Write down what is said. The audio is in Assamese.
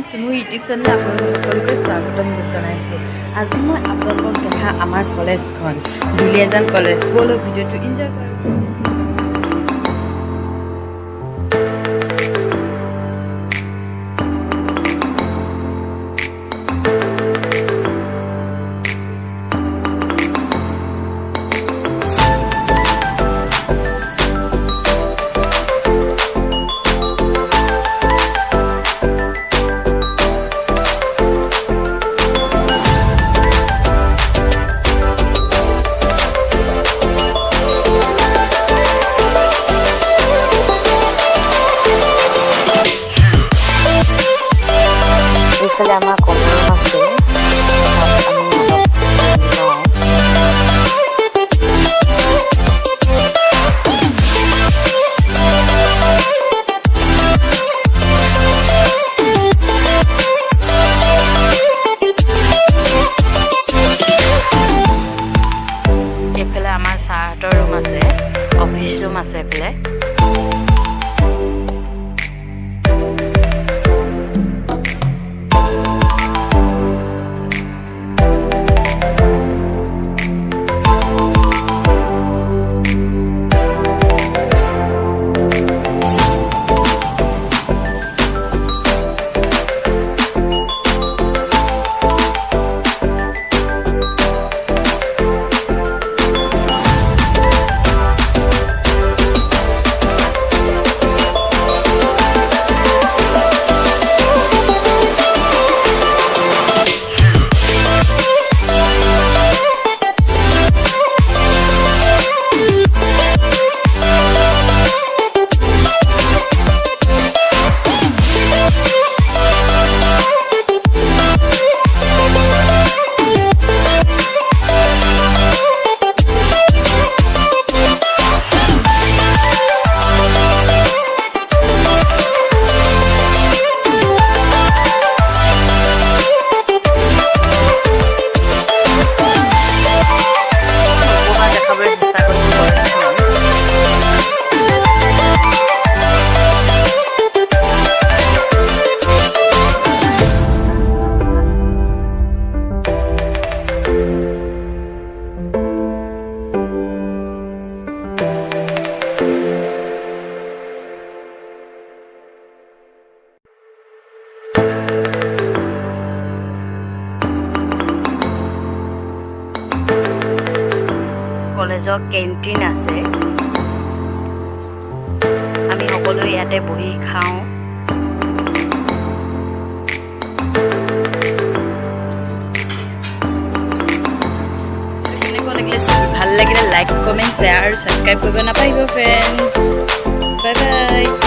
ফ্ৰেণ্ডছ, মোৰ ইউটিউব চেনেল আপোনালোক সকলোকে স্বাগতম জনাইছোঁ। আজি মই আপোনালোকক দেখা আমাৰ কলেজখন, দুলীয়াজান কলেজ। ব'লক ভিডিঅ'টো এনজয় কৰোঁ। এইফালে আমাৰ কমলম আছে, এইফালে আমাৰ ছাৰহঁতৰ ৰুম আছে, অফিচ ৰুম আছে এইফালে। কলেজৰ কেণ্টিন আছে, আমি সকলো ইয়াতে বহি খাওঁ। ভাল লাগিলে লাইক, কমেণ্ট, শ্বেয়াৰ আৰু ছাবস্ক্ৰাইব কৰিব নাপাহৰিব ফ্ৰেণ্ডছ। Bye bye.